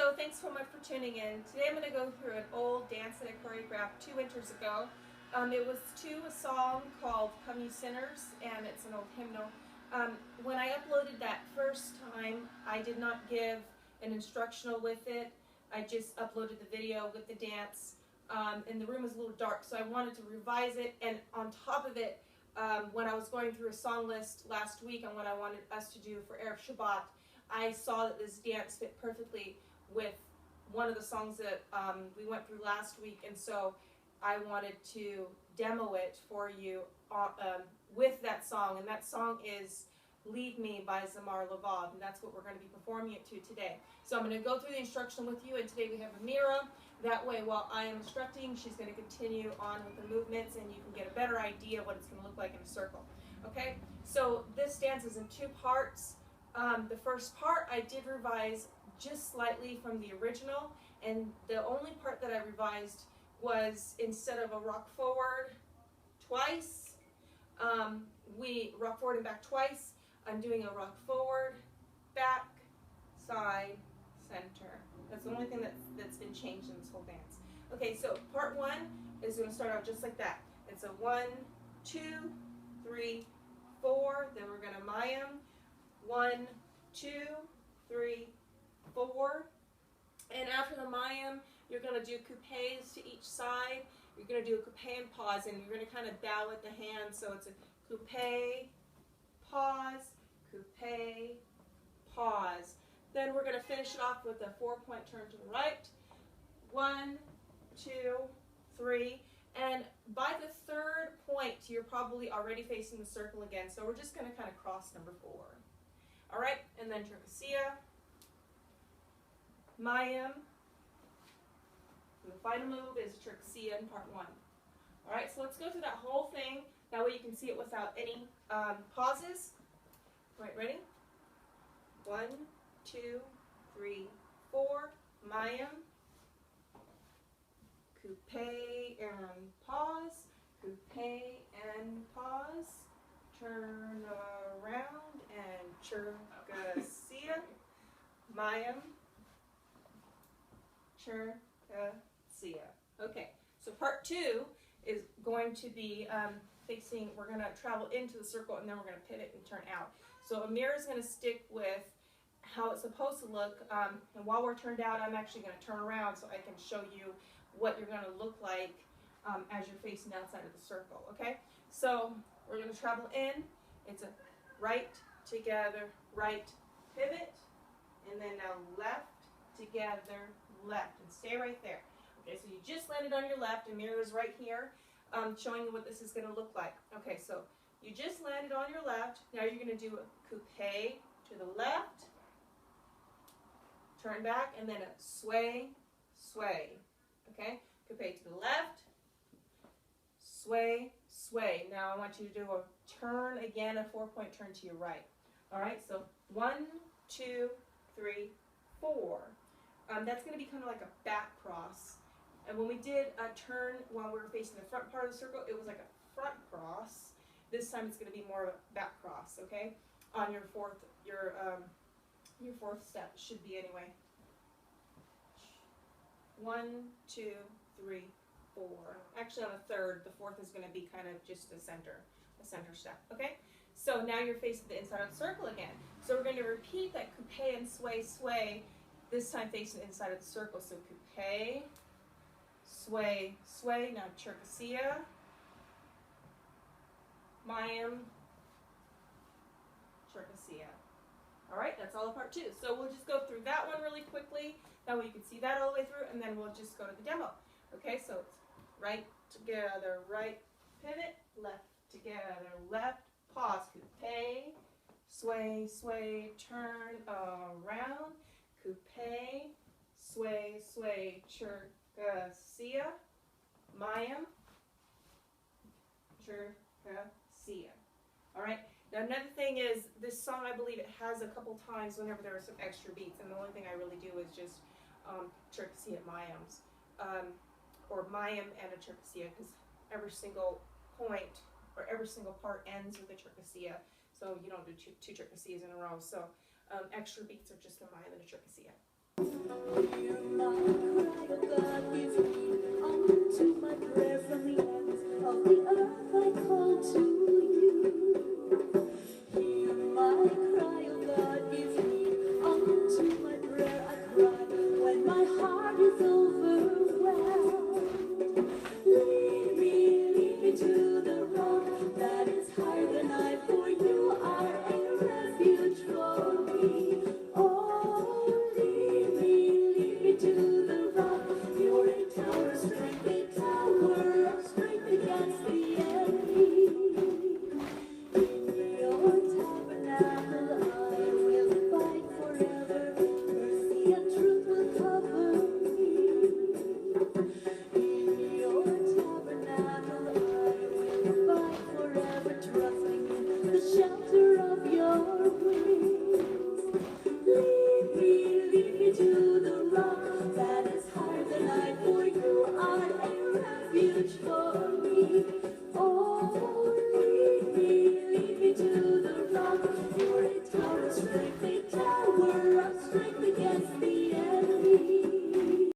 Hello, thanks so much for tuning in. Today I'm going to go through an old dance that I choreographed 2 winters ago. It was to a song called Come You Sinners, and it's an old hymnal. When I uploaded that first time, I did not give an instructional with it. I just uploaded the video with the dance, and the room was a little dark, so I wanted to revise it. And on top of it, when I was going through a song list last week on what I wanted us to do for Erev Shabbat, I saw that this dance fit perfectly with one of the songs that we went through last week, and so I wanted to demo it for you with that song, and that song is Lead Me by Zemer Levav, and that's what we're going to be performing it to today. So I'm going to go through the instruction with you, and today we have Amira. That way, while I am instructing, she's going to continue on with the movements, and you can get a better idea of what it's going to look like in a circle. Okay, so this dance is in 2 parts. The first part I did revise just slightly from the original, and the only part that I revised was instead of a rock forward twice, we rock forward and back twice. I'm doing a rock forward, back, side, center. That's the only thing that's been changed in this whole dance. Okay, so part 1 is going to start out just like that. It's a 1, 2, 3, 4. Then we're going to mayim. 1, 2, 3, 4. And after the mayim, you're going to do coupés to each side. You're going to do a coupé and pause, and you're going to kind of bow at the hand. So it's a coupé, pause, coupé, pause. Then we're going to finish it off with a 4-point turn to the right. 1, 2, 3. And by the 3rd point, you're probably already facing the circle again. So we're just going to kind of cross number 4. All right, and then Cherkassia, mayim, and the final move is Cherkassia in part 1. All right, so let's go through that whole thing. That way you can see it without any pauses. All right, ready? 1, 2, 3, 4, mayim, coupé and pause, coupé and pause, turn around and Cherkassia, mayim, Cherkassia. Okay, so part 2 is going to be facing, we're going to travel into the circle, and then we're going to pivot and turn out. So Amir is going to stick with how it's supposed to look, and while we're turned out, I'm actually going to turn around so I can show you what you're going to look like as you're facing outside of the circle, okay? So we're going to travel in. It's a right, together, right, pivot, and then now left, together, left, and stay right there. Okay, so you just landed on your left, and Amir is right here showing you what this is going to look like. Okay, so you just landed on your left. Now you're going to do a coupé to the left, turn back, and then a sway, sway. Okay, coupé to the left, sway, sway. Now I want you to do a turn again, a 4-point turn to your right. All right, so 1, 2, 3, 4. That's going to be kind of like a back cross. And when we did a turn while we were facing the front part of the circle, it was like a front cross. This time it's going to be more of a back cross, okay? On your fourth step should be anyway. 1, 2, 3, 4. Actually, on the 3rd, the 4th is going to be kind of just a center step, okay? So now you're facing the inside of the circle again. So we're going to repeat that coupé and sway, sway, this time facing the inside of the circle. So coupé, sway, sway. Now Cherkassia, mayim, Cherkassia. All right, that's all of part 2. So we'll just go through that one really quickly. That way you can see that all the way through, and then we'll just go to the demo. Okay, so it's right, together, right, pivot, left, together, left, pause, coupé, sway, sway, turn around, coupé, sway, sway, Cherkassia, mayim, Cherkassia. All right. Now another thing is, this song, I believe it has a couple times whenever there are some extra beats, and the only thing I really do is just Cherkassia mayims, or mayim and a Cherkassia, because every single point or every single part ends with a Cherkassia, so you don't do two Cherkassias in a row. So extra beats are just a mayim and a Cherkassia. Hear my cry, oh God, give me unto my prayer from the ends of the earth I call to you. Hear my cry, oh God, give me unto my prayer I cry when my heart is overwhelmed. Lead me to the rock that is higher than I, for you are a refuge for me. Oh, lead me to the rock. You're a tower of strength, a tower of strength against the enemy. In your tabernacle I will abide forever. Mercy and truth will cover me. In your tabernacle I will abide forever, trusting in the shelter of your wings. Lead me to the rock that is higher than I, for you are a refuge for me. Oh, lead me to the rock. You're a tower of strength.